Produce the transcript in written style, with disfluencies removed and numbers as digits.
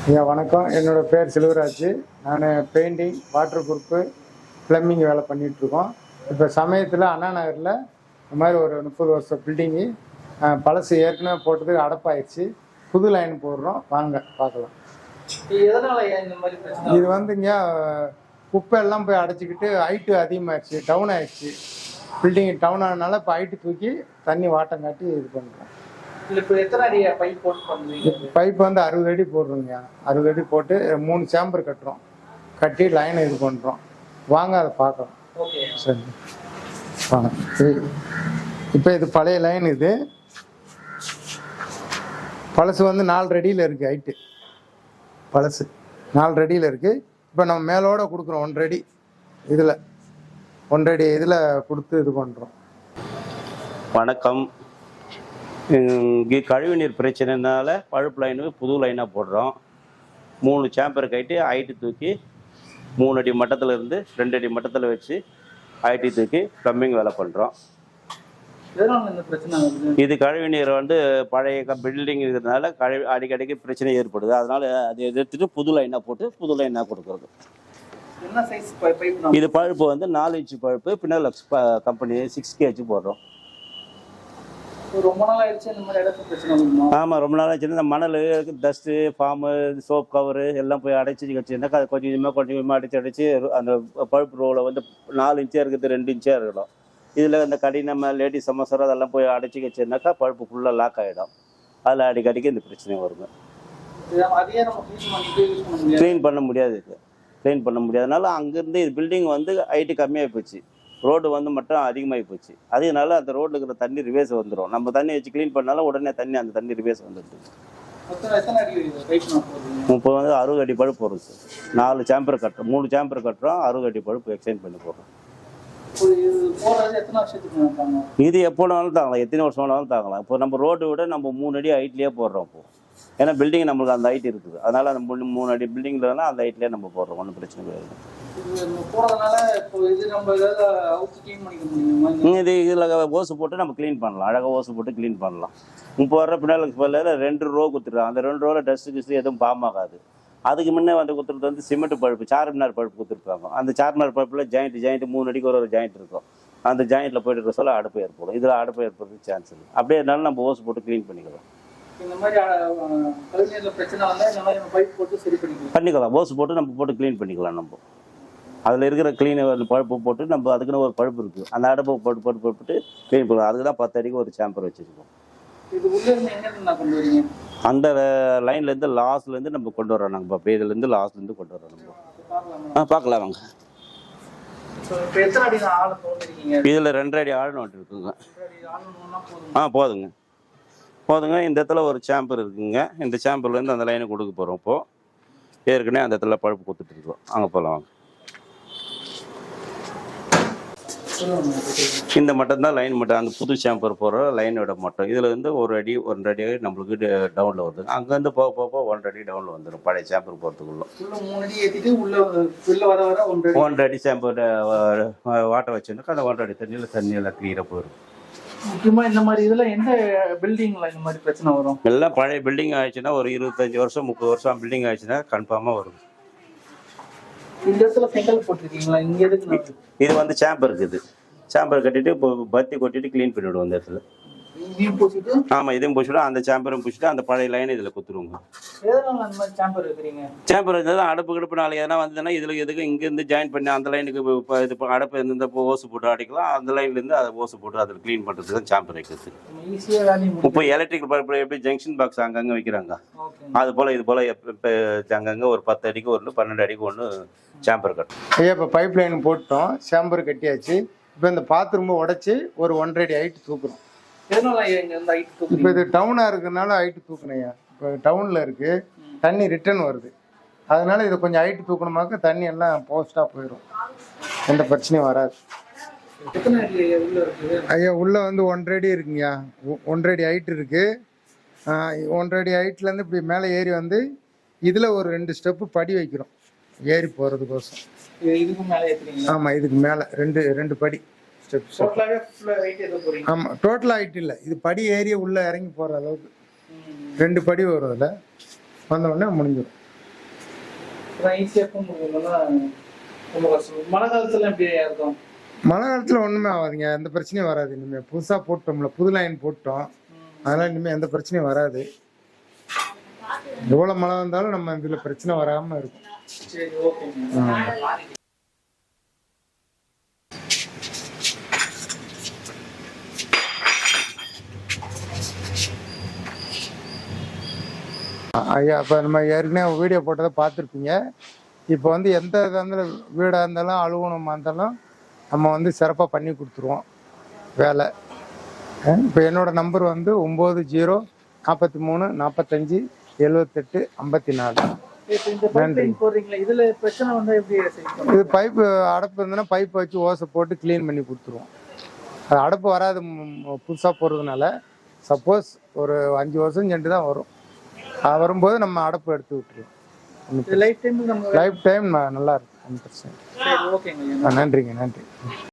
ஐயா வணக்கம். என்னோடய பேர் செல்வராஜ். நான் பெயிண்டிங், வாட்டர் ப்ரூஃபு, ப்ளம்பிங் வேலை பண்ணிகிட்ருக்கோம். இப்போ சமயத்தில் அண்ணா நகரில் இந்த மாதிரி ஒரு 30 வருஷம் பில்டிங்கு பழசு ஏற்கனவே போட்டது அடப்பாயிடுச்சு. புது லைன் போடுறோம், வாங்க பார்க்கலாம். இது வந்துங்க குப்பை எல்லாம் போய் அடைச்சிக்கிட்டு ஹைட்டு அதிகமாகிடுச்சு, டவுன் ஆகிடுச்சு. பில்டிங் டவுன் ஆனதுனால இப்போ ஹைட்டு தூக்கி தண்ணி வாட்டம் காட்டி இது பண்ணுறோம். பைப் வந்து 60 அடி போடுறோங்க. 60 அடி போட்டு 3 சேம்பர் கட்டுறோம். கட்டி லைனை இது பண்ணுறோம். வாங்க அதை பார்க்கலாம். சரி வாங்க. இப்போ இது பழைய லைன். இது பழசு வந்து 4 அடியில் இருக்குது. ஹைட்டு பழசு 4 அடியில் இருக்குது. இப்போ நம்ம மேலோட கொடுக்குறோம் 1 அடி. இதில் 1 அடி இதில் கொடுத்து இது பண்ணுறோம். வணக்கம். கழிவுநீர் பிரச்சனைனால பழுப்பு லைனுக்கு புது லைனாக போடுறோம். 3 சேம்பர் கைட்டு ஹைட்டு தூக்கி 3 அடி மட்டத்தில் இருந்து 2 அடி மட்டத்தில் வச்சு ஹைட்டு தூக்கி ப்ளம்பிங் வேலை பண்ணுறோம். இது கழிவுநீர் வந்து பழைய பில்டிங் இருக்கிறதுனால அடிக்கடிக்கு பிரச்சனை ஏற்படுது. அதனால் அதை எதிர்த்துட்டு புது லைனாக போட்டு புது லைனாக கொடுக்குறது. இது பழுப்பு வந்து 4 இன்ச்சு பழுப்பு. பின்னலக்ஸ் கம்பெனி 6 kg போடுறோம். ரொம்ப நாள் ஆயிடுச்சு இந்த மாதிரி இடத்துல பிரச்சனை வருமா? ஆமாம், ரொம்ப நாள் ஆச்சு. இந்த மணல், டஸ்ட்டு, ஃபார்மு, சோப் கவரு எல்லாம் போய் அடைச்சி வச்சுருந்தாக்கா அது கொஞ்சம் கொஞ்சமாக அடித்து அந்த பழுப்பு ரோவில் வந்து 4 இன்ச்சாக இருக்குது, 2 இன்ச்சாக இருக்கணும். இதில் இந்த கடினம் லேடிஸ் சமஸ்தரம் அதெல்லாம் போய் அடைச்சி வச்சுருந்தாக்கா பழுப்பு ஃபுல்லாக லாக் ஆகிடும். அதில் அடிக்கடிக்கு இந்த பிரச்சனை வருங்க. க்ளீன் பண்ண முடியாது. க்ளீன் பண்ண முடியாதனால அங்கேருந்து இது பில்டிங் வந்து ஹைட்டு கம்மியாகி போச்சு. ரோடு வந்து மட்டும் அதிகமாகி போச்சு. அதனால அந்த ரோட்டில் இருக்கிற தண்ணி ரிவேஸ் வந்துடும். நம்ம தண்ணி வச்சு க்ளீன் பண்ணாலும் உடனே அந்த தண்ணி ரிவேஸ் வந்துடுது. இப்போ வந்து 60 அடி பழுப்பு வரும் சார். 4 சேம்பர் கட்டுறோம், 3 சேம்பர் கட்டுறோம். 60 அடி பழுப்பு எக்ஸ்சேஞ்ச் பண்ணி போடுறோம். இது எப்போ வேணாலும் தாங்கலாம், எத்தனை வருஷம் வேணாலும் தாங்கலாம். இப்போ நம்ம ரோடு விட நம்ம 3 அடி ஹைட்லேயே போடுறோம். இப்போ ஏன்னா பில்டிங் நம்மளுக்கு அந்த ஹைட் இருக்குது. அதனால அந்த 3 அடி பில்டிங்லனா அந்த ஹைட்லேயே நம்ம போடுறோம். ஒன்றும் பிரச்சனை கிடையாது. இதில் ஓசு போட்டு நம்ம க்ளீன் பண்ணலாம். அழகாக ஓசு போட்டு க்ளீன் பண்ணலாம். இப்போ வர்ற பின்னால் 2 ரோ கொடுத்துருக்காங்க. அந்த 2 ரோவில் டஸ்ட்டு கிஸ்ட்டு எதுவும் பாம் ஆகாது. அதுக்கு முன்னே வந்து கொடுத்துறது வந்து சிமெண்ட் பழுப்பு, சார்மினார் பழுப்பு கொடுத்துருப்பாங்க. அந்த சார்மினார் பழுப்பில் ஜாயிண்ட் 3 அடிக்கு ஒரு ஜாயிண்ட் இருக்கும். அந்த ஜாயிண்ட்டில் போய்ட்டு இருக்க சொல்ல அடுப்பு ஏற்படும். இதில் அடுப்பு ஏற்படுறதுக்கு சான்ஸ் இல்லை. அப்படியே இருந்தாலும் நம்ம ஓசு போட்டு க்ளீன் பண்ணிக்கலாம். பண்ணிக்கலாம். ஓசு போட்டு நம்ம போட்டு க்ளீன் பண்ணிக்கலாம். நம்ம அதில் இருக்கிற க்ளீன் பழுப்பு போட்டு நம்ம அதுக்குன்னு ஒரு பழுப்பு இருக்குது. அந்த அடுப்பை போட்டு க்ளீன் பண்ணலாம். அதுக்கு தான் 10 அடிக்கு ஒரு சேம்பர் வச்சுருக்கோம். அந்த லைன்லேருந்து லாஸ்ட்லேருந்து நம்ம கொண்டு வரோம். நாங்கள் இப்போ இதுலேருந்து லாஸ்ட்லேருந்து கொண்டு வரோம். நம்ம பார்க்கலாம் வாங்க. இதில் 2 அடி ஆழம் இருக்குங்க. போதுங்க. இந்த இடத்துல ஒரு சேம்பர் இருக்குங்க. இந்த சேம்பர்லேருந்து அந்த லைனை கொடுக்க போகிறோம். இப்போது ஏற்கனவே அந்த இடத்துல பழுப்பு கொடுத்துட்டு இருக்கோம். அங்கே போகலாம் வாங்க. இந்த மட்டும் தான் லைன் மட்டும். அந்த புது சேம்பர் போகிற லைனோட மட்டும். இதில் வந்து 1 அடி 1 அடி நம்மளுக்கு டவுனில் வருது. அங்கேருந்து போக 1 அடி டவுனில் வந்துடும். பழைய சேம்பர் போகிறதுக்குள்ள 1 அடி சேம்பர் வாட்டர் வச்சுருந்தா அந்த 1 அடி தண்ணியெல்லாம் கிளியராக போயிடும். முக்கியமாக இந்த மாதிரி இதில் எந்த பில்டிங்கில் இந்த மாதிரி பிரச்சனை வரும்? எல்லாம் பழைய பில்டிங் ஆயிடுச்சுன்னா ஒரு 25 வருஷம் 30 வருஷம் பில்டிங் ஆயிடுச்சுன்னா கன்ஃபார்மாக வரும். இந்த இடத்துல செங்கல் போட்டிருக்கீங்களா? இங்கே எதுக்கு? இது வந்து சேம்பர் இருக்குது. சேம்பர் கட்டிட்டு இப்போ பத்தி கொட்டிட்டு க்ளீன் பண்ணிவிடுவோம். அந்த இடத்துல ஆமாம், இதையும் பூச்சிட்டு அந்த சேம்பரும் பூச்சிட்டு அந்த பழைய லைன் இதில் குத்துருவோங்க. சேம்பர் இருந்தால் அடுப்பு கிடப்பு நாளைக்கு எதனா வந்ததுன்னா இதில் எதுக்கு இங்கேருந்து ஜாயின் பண்ணி அந்த லைனுக்கு இது அடுப்பு இருந்த ஓசு போட்டு அடிக்கலாம். அந்த லைன்லேருந்து அதை ஓசு போட்டு அதில் க்ளீன் பண்ணுறதுக்கு தான் சேம்பர் வைக்கிறது. இப்போ எலக்ட்ரிக்கல் பல்ப் எப்படி ஜங்ஷன் பாக்ஸ் அங்கங்கே வைக்கிறாங்க, அது போல் இது போல் இப்போ அங்கங்கே ஒரு 10 அடிக்கு 1, 12 அடிக்கு 1 சேம்பர் கட்டும். ஐயா இப்போ பைப் லைன் போட்டோம், சேம்பர் கட்டியாச்சு. இப்போ இந்த பாத்ரூமை உடச்சி ஒரு 1 அடி ஹைட்டு தூக்குறோம். இப்போ இது டவுனாக இருக்கிறதுனால ஹைட்டு தூக்கணையா. இப்போ டவுனில் இருக்குது, தண்ணி ரிட்டர்ன் வருது. அதனால இதை கொஞ்சம் ஹைட்டு தூக்கணுமாக்க தண்ணி எல்லாம் போஸ்ட்டாக போயிடும். எந்த பிரச்சனையும் வராது. ஐயா உள்ளே வந்து 1 அடி இருக்குங்கய்யா. 1 அடி ஹைட்டு இருக்குது. 1 அடி ஹைட்லேருந்து இப்படி மேலே ஏறி வந்து இதில் ஒரு 2 ஸ்டெப்பு படி வைக்கிறோம் ஏறி போகிறதுக்கோசம். ஆமாம், இதுக்கு மேலே 2 படி ஸ்டெப்ஸ். ஆமாம், டோட்டல் ஹைட் இல்லை, இது படி ஏறி உள்ளே இறங்கி போகிற அளவுக்கு 2 படி வரும். அதில் வந்தோடனே முடிஞ்சிடும். ஈஸியாக முடியும்னா ரொம்ப கஷ்டம். மழை காலத்துல எப்படி இருக்கும்? மழை காலத்தில் ஒன்றுமே ஆகாதுங்க, எந்த பிரச்சனையும் வராது. இனிமேல் புதுசாக போட்டோம்ல, புது லைன் போட்டோம், அதனால் இனிமேல் எந்த பிரச்சனையும் வராது. எவ்வளோ மழை வந்தாலும் நம்ம இதில் பிரச்சனை வராமல் இருக்கும். சரி, ஓகேங்க. ஐயா, இப்போ நம்ம ஏற்கனவே வீடியோ போட்டதை பார்த்துருப்பீங்க. இப்போ வந்து எந்த இதாக இருந்தாலும், வீடாக இருந்தாலும் அலுவலகமாக இருந்தாலும் நம்ம வந்து சிறப்பாக பண்ணி கொடுத்துருவோம் வேலை. இப்போ என்னோடய நம்பர் வந்து 90 43 45 78 54. இப்போ இந்த பைப் போடுறீங்களா, இதுல பிரச்சனை வந்தா எப்படி செய்யணும்? இது பைப்பு அடப்பு இருந்ததுன்னா பைப்பை வச்சு ஓசை போட்டு க்ளீன் பண்ணி கொடுத்துருவோம். அது அடப்பு வராது புதுசாக போடுறதுனால. சப்போஸ் ஒரு 5 வருஷம் சென்று தான் வரும். அது வரும்போது நம்ம அடப்பு எடுத்து விட்டுருவோம். லைஃப் டைம் லைஃப் டைம் நல்லா இருக்கும், 100%. சரி, ஓகேங்க. நன்றிங்க, நன்றி.